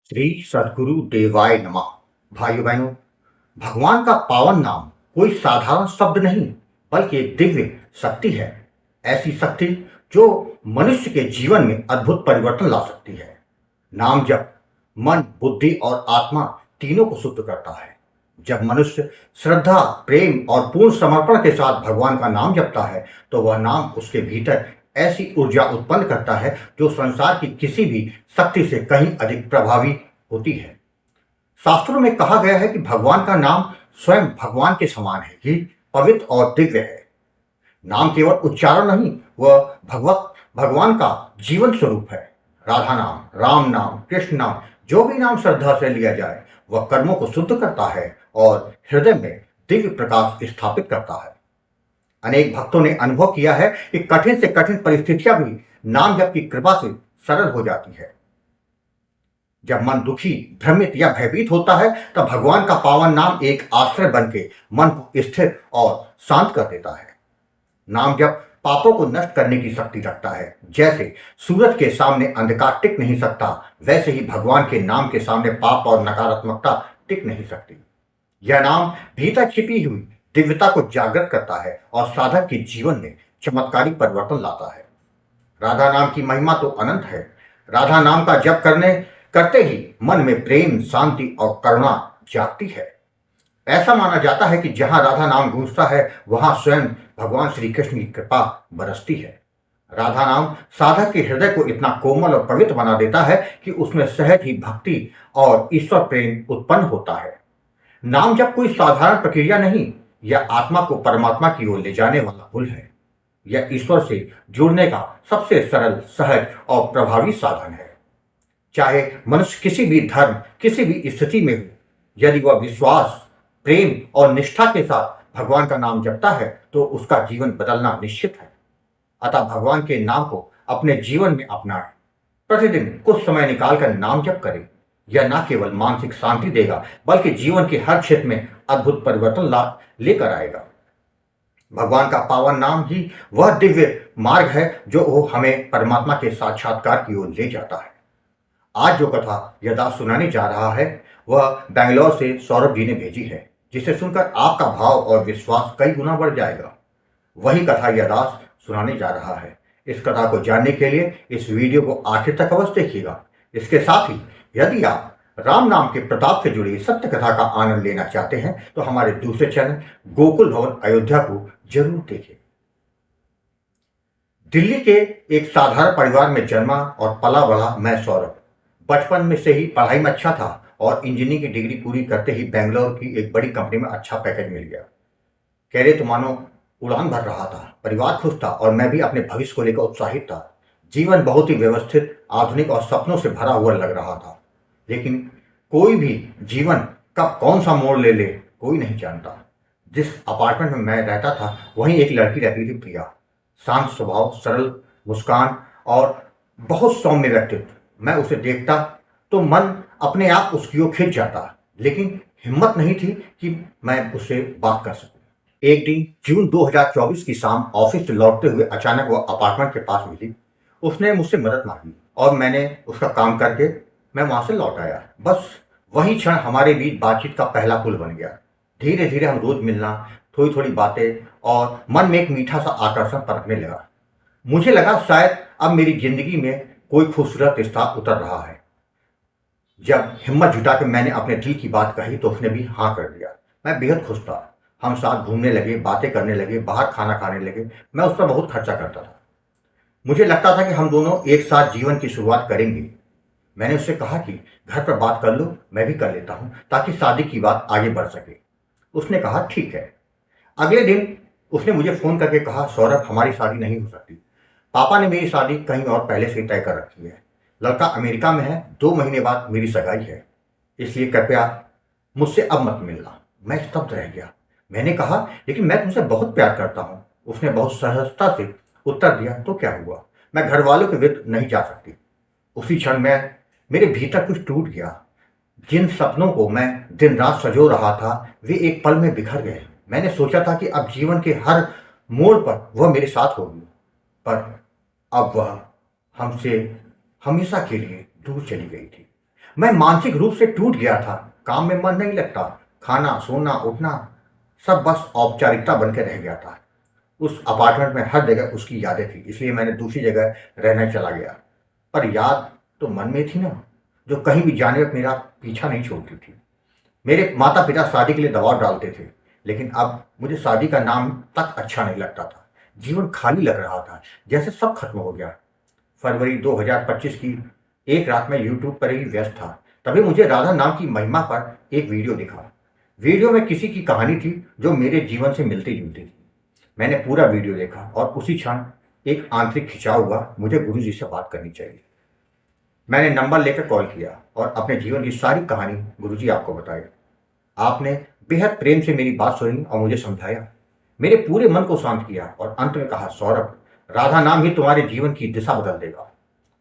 श्री सद्गुरु देवाय नमः। भाइयों बहनों, भगवान का पावन नाम कोई साधारण शब्द नहीं बल्कि एक दिव्य शक्ति है। ऐसी शक्ति जो मनुष्य के जीवन में अद्भुत परिवर्तन ला सकती है। नाम जप मन, बुद्धि और आत्मा तीनों को शुद्ध करता है। जब मनुष्य श्रद्धा, प्रेम और पूर्ण समर्पण के साथ भगवान का नाम जपता है तो वह नाम उसके भीतर ऐसी ऊर्जा उत्पन्न करता है जो संसार की किसी भी शक्ति से कहीं अधिक प्रभावी होती है। शास्त्रों में कहा गया है कि भगवान का नाम स्वयं भगवान के समान है, कि पवित्र और दिव्य है। नाम केवल उच्चारण नहीं, वह भगवान का जीवन स्वरूप है। राधा नाम, राम नाम, कृष्ण नाम, जो भी नाम श्रद्धा से लिया जाए वह कर्मों को शुद्ध करता है और हृदय में दिव्य प्रकाश स्थापित करता है। अनेक भक्तों ने अनुभव किया है कि कठिन से कठिन परिस्थितियां भी नाम जप की कृपा से सरल हो जाती है। जब मन दुखी, भ्रमित या भयभीत होता है तब भगवान का पावन नाम एक आश्रय बन के मन को स्थिर और शांत कर देता है। नाम जप पापों को नष्ट करने की शक्ति रखता है। जैसे सूरज के सामने अंधकार टिक नहीं सकता, वैसे ही भगवान के नाम के सामने पाप और नकारात्मकता टिक नहीं सकती। यह नाम भीतर छिपी हुई दिव्यता को जागृत करता है और साधक के जीवन में चमत्कारी परिवर्तन लाता है। राधा नाम की महिमा तो अनंत है। राधा नाम का जप करते ही मन में प्रेम, शांति और करुणा जागती है। ऐसा माना जाता है कि जहां राधा नाम गूंजता है वहां स्वयं भगवान श्री कृष्ण की कृपा बरसती है। राधा नाम साधक के हृदय को इतना कोमल और पवित्र बना देता है कि उसमें सहज ही भक्ति और ईश्वर प्रेम उत्पन्न होता है। नाम जप कोई साधारण प्रक्रिया नहीं, यह आत्मा को परमात्मा की ओर ले जाने वाला पुल है। यह ईश्वर से जुड़ने का सबसे सरल, सहज और प्रभावी साधन है। चाहे मनुष्य किसी भी धर्म, किसी भी स्थिति में हो, यदि वह विश्वास, प्रेम और निष्ठा के साथ भगवान का नाम जपता है तो उसका जीवन बदलना निश्चित है। अतः भगवान के नाम को अपने जीवन में अपनाएं। प्रतिदिन कुछ समय निकालकर नाम जप करें। यह न केवल मानसिक शांति देगा बल्कि जीवन के हर क्षेत्र में अद्भुत परिवर्तन लेकर आएगा। भगवान का पावन नाम ही वह दिव्य मार्ग है जो हमें परमात्मा के साक्षात्कार की ओर ले जाता है। आज जो कथा यदास सुनाने जा रहा है वह बेंगलोर से सौरभ जी ने भेजी है, जिसे सुनकर आपका भाव और विश्वास कई गुना बढ़ जाएगा। वही कथा यदास सुनाने जा रहा है। इस कथा को जानने के लिए इस वीडियो को आखिर तक अवश्य देखिएगा। इसके साथ ही यदि आप राम नाम के प्रताप से जुड़ी सत्य कथा का आनंद लेना चाहते हैं तो हमारे दूसरे चैनल गोकुल भवन अयोध्या को जरूर देखें। दिल्ली के एक साधारण परिवार में जन्मा और पला बढ़ा मैं सौरभ। बचपन में से ही पढ़ाई में अच्छा था और इंजीनियरिंग की डिग्री पूरी करते ही बेंगलोर की एक बड़ी कंपनी में अच्छा पैकेज मिल गया। कैरियर तो मानो उड़ान भर रहा था। परिवार खुश था और मैं भी अपने भविष्य को लेकर उत्साहित था। जीवन बहुत ही व्यवस्थित, आधुनिक और सपनों से भरा हुआ लग रहा था। लेकिन कोई भी जीवन कब कौन सा मोड़ ले कोई नहीं जानता। जिस अपार्टमेंट में मैं रहता था वहीं एक लड़की रहती थी, प्रिया। शांत स्वभाव, सरल मुस्कान और बहुत सौम्य व्यक्तित्व। मैं उसे देखता तो मन अपने आप उसकी ओर खिंच जाता, लेकिन हिम्मत नहीं थी कि मैं उससे बात कर सकूं। एक दिन जून 2024 की शाम ऑफिस से लौटते हुए अचानक वह अपार्टमेंट के पास मिली। उसने मुझसे मदद मांगी और मैंने उसका काम करके मैं वहां से लौट आया। बस वही क्षण हमारे बीच बातचीत का पहला पुल बन गया। धीरे धीरे हम रोज मिलना, थोड़ी थोड़ी बातें और मन में एक मीठा सा आकर्षण पनपने लगा। मुझे लगा शायद अब मेरी जिंदगी में कोई खूबसूरत रिश्ता उतर रहा है। जब हिम्मत जुटाकर मैंने अपने दिल की बात कही तो उसने भी हाँ कर दिया। मैं बेहद खुश था। हम साथ घूमने लगे, बातें करने लगे, बाहर खाना खाने लगे। मैं उस पर बहुत खर्चा करता था। मुझे लगता था कि हम दोनों एक साथ जीवन की शुरुआत करेंगे। मैंने उससे कहा कि घर पर बात कर लो, मैं भी कर लेता हूँ, ताकि शादी की बात आगे बढ़ सके। उसने कहा ठीक है। अगले दिन उसने मुझे फ़ोन करके कहा, सौरभ हमारी शादी नहीं हो सकती। पापा ने मेरी शादी कहीं और पहले से तय कर रखी है। लड़का अमेरिका में है, 2 महीने बाद मेरी सगाई है, इसलिए कृपया मुझसे अब मत मिलना। मैं स्तब्ध रह गया। मैंने कहा लेकिन मैं तुमसे बहुत प्यार करता हूँ। उसने बहुत सहजता से उत्तर दिया, तो क्या हुआ, मैं घर वालों के विरुद्ध नहीं जा सकती। उसी क्षण में मेरे भीतर कुछ टूट गया। जिन सपनों को मैं दिन रात संजो रहा था वे एक पल में बिखर गए। मैंने सोचा था कि अब जीवन के हर मोड़ पर वह मेरे साथ होगी, पर अब वह हमसे हमेशा के लिए दूर चली गई थी। मैं मानसिक रूप से टूट गया था। काम में मन नहीं लगता, खाना सोना उठना सब बस औपचारिकता बन के रह गया था। उस अपार्टमेंट में हर जगह उसकी यादें थी, इसलिए मैंने दूसरी जगह रहने चला गया। पर याद तो मन में थी ना, जो कहीं भी जाने वक्त मेरा पीछा नहीं छोड़ती थी। मेरे माता पिता शादी के लिए दबाव डालते थे, लेकिन अब मुझे शादी का नाम तक अच्छा नहीं लगता था। जीवन खाली लग रहा था, जैसे सब खत्म हो गया। फरवरी 2025 की एक रात में यूट्यूब पर ही व्यस्त था, तभी मुझे राधा नाम की महिमा पर एक वीडियो दिखा। वीडियो में किसी की कहानी थी जो मेरे जीवन से मिलती जुलती थी। मैंने पूरा वीडियो देखा और उसी क्षण एक आंतरिक खिंचाव हुआ, मुझे गुरुजी से बात करनी चाहिए। मैंने नंबर लेकर कॉल किया और अपने जीवन की सारी कहानी गुरुजी आपको बताई। आपने बेहद प्रेम से मेरी बात सुनी और मुझे समझाया, मेरे पूरे मन को शांत किया और अंत में कहा, सौरभ, राधा नाम ही तुम्हारे जीवन की दिशा बदल देगा।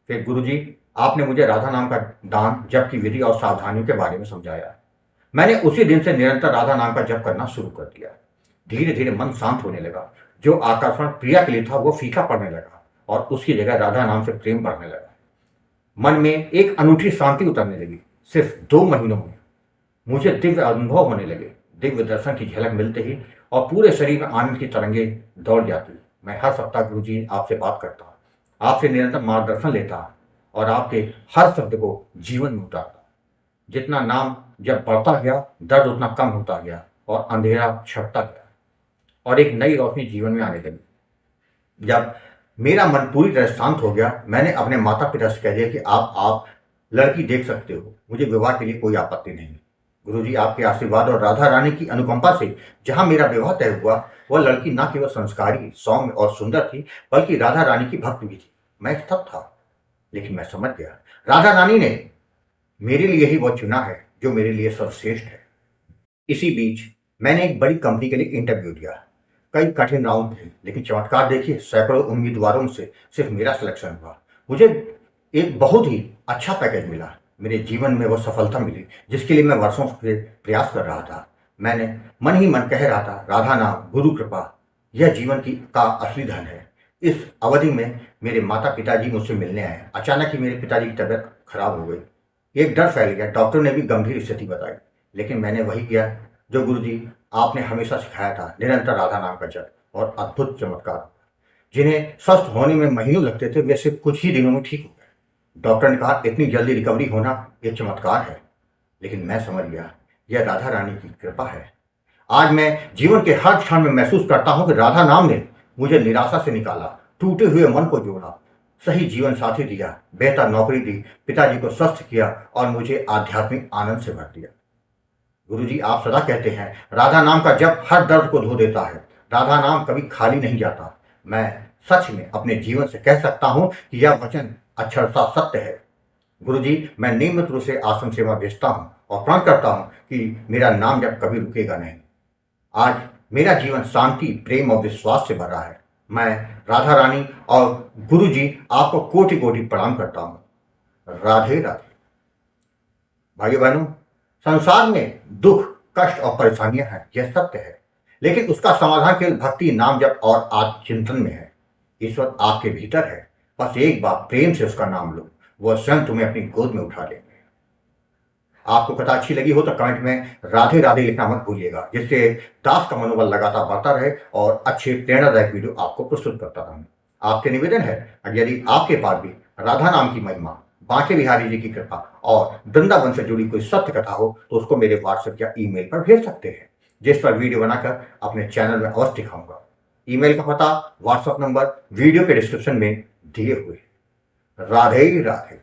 फिर गुरुजी आपने मुझे राधा नाम का दान, जप की विधि और सावधानियों के बारे में समझाया। मैंने उसी दिन से निरंतर राधा नाम का जप करना शुरू कर दिया। धीरे धीरे मन शांत होने लगा। जो आकर्षण प्रिया के लिए था वो फीका पड़ने लगा और उसकी जगह राधा नाम से प्रेम बढ़ने लगा। मन में एक अनूठी शांति उतरने लगी। सिर्फ 2 महीनों में मुझे दिव्य अनुभव होने लगे। दिव्य दर्शन की झलक मिलते ही और पूरे शरीर में आनंद की तरंगे दौड़ जाती। मैं हर सप्ताह गुरुजी आपसे बात करता, आपसे निरंतर मार्गदर्शन लेता और आपके हर शब्द को जीवन में उतारता। जितना नाम जब बढ़ता गया, दर्द उतना कम होता गया और अंधेरा छटता गया और एक नई रोशनी जीवन में आने लगी। जब मेरा मन पूरी तरह शांत हो गया, मैंने अपने माता पिता से कह दिया कि आप लड़की देख सकते हो, मुझे विवाह के लिए कोई आपत्ति नहीं। गुरुजी आपके आशीर्वाद और राधा रानी की अनुकंपा से जहां मेरा विवाह तय हुआ, वह लड़की न केवल संस्कारी, सौम्य और सुंदर थी, बल्कि राधा रानी की भक्त भी थी। मैं स्तब्ध था, लेकिन मैं समझ गया, राधा रानी ने मेरे लिए ही वह चुना है जो मेरे लिए सर्वश्रेष्ठ है। इसी बीच मैंने एक बड़ी कंपनी के लिए इंटरव्यू दिया। कई कठिन राउंड थे, लेकिन चमत्कार देखिए, सैकड़ों उम्मीदवारों से सिर्फ मेरा सिलेक्शन हुआ। मुझे एक बहुत ही अच्छा पैकेज मिला। मेरे जीवन में वह सफलता मिली जिसके लिए मैं वर्षों से प्रयास कर रहा था। मैंने मन ही मन कह रहा था, राधा नाम, गुरु कृपा, यह जीवन की का असली धन है। इस अवधि में मेरे माता पिताजी मुझसे मिलने आए। अचानक ही मेरे पिताजी की तबीयत खराब हो गई। एक डर फैल गया। डॉक्टर ने भी गंभीर स्थिति बताई, लेकिन मैंने वही किया जो गुरुजी आपने हमेशा सिखाया था, निरंतर राधा नाम का जप, और अद्भुत चमत्कार। जिन्हें स्वस्थ होने में महीनों लगते थे, वे सिर्फ कुछ ही दिनों में ठीक हो गए। डॉक्टर ने कहा, इतनी जल्दी रिकवरी होना एक चमत्कार है। लेकिन मैं समझ गया, यह राधा रानी की कृपा है। आज मैं जीवन के हर क्षण में महसूस करता हूं कि राधा नाम ने मुझे निराशा से निकाला, टूटे हुए मन को जोड़ा, सही जीवन साथी दिया, बेहतर नौकरी दी, पिताजी को स्वस्थ किया और मुझे आध्यात्मिक आनंद से भर दिया। गुरुजी आप सदा कहते हैं, राधा नाम का जप हर दर्द को धो देता है। राधा नाम कभी खाली नहीं जाता। मैं सच में अपने जीवन से कह सकता हूं कि यह वचन अक्षरशः सत्य है। गुरुजी, मैं नियमित रूप से आश्रम सेवा भेजता हूं और प्रण करता हूं कि मेरा नाम जब कभी रुकेगा नहीं। आज मेरा जीवन शांति, प्रेम और विश्वास से भरा है। मैं राधा रानी और गुरुजी आपको कोटि कोटि प्रणाम करता हूं। राधे राधे। भाइयों बहनों, संसार में दुख, कष्ट और परेशानियां हैं, यह सत्य है, लेकिन उसका समाधान केवल भक्ति, नाम जप और आत्मचिंतन में है। ईश्वर आपके भीतर है, बस एक बार प्रेम से उसका नाम लो, वह स्वयं तुम्हें अपनी गोद में उठा लेंगे। आपको कथा अच्छी लगी हो तो कमेंट में राधे राधे लिखना मत भूलिएगा, जिससे दास का मनोबल लगातार बढ़ता रहे और अच्छे प्रेरणादायक वीडियो आपको प्रस्तुत करता रहूं। आपके निवेदन है, यदि आपके पास भी राधा नाम की महिमा, बांके बिहारी जी की कृपा और वृंदावन से जुड़ी कोई सत्य कथा हो तो उसको मेरे व्हाट्सएप या ईमेल पर भेज सकते हैं, जिस पर वीडियो बनाकर अपने चैनल में अवश्य दिखाऊंगा। ईमेल का पता, व्हाट्सएप नंबर वीडियो के डिस्क्रिप्शन में दिए हुए। राधे राधे।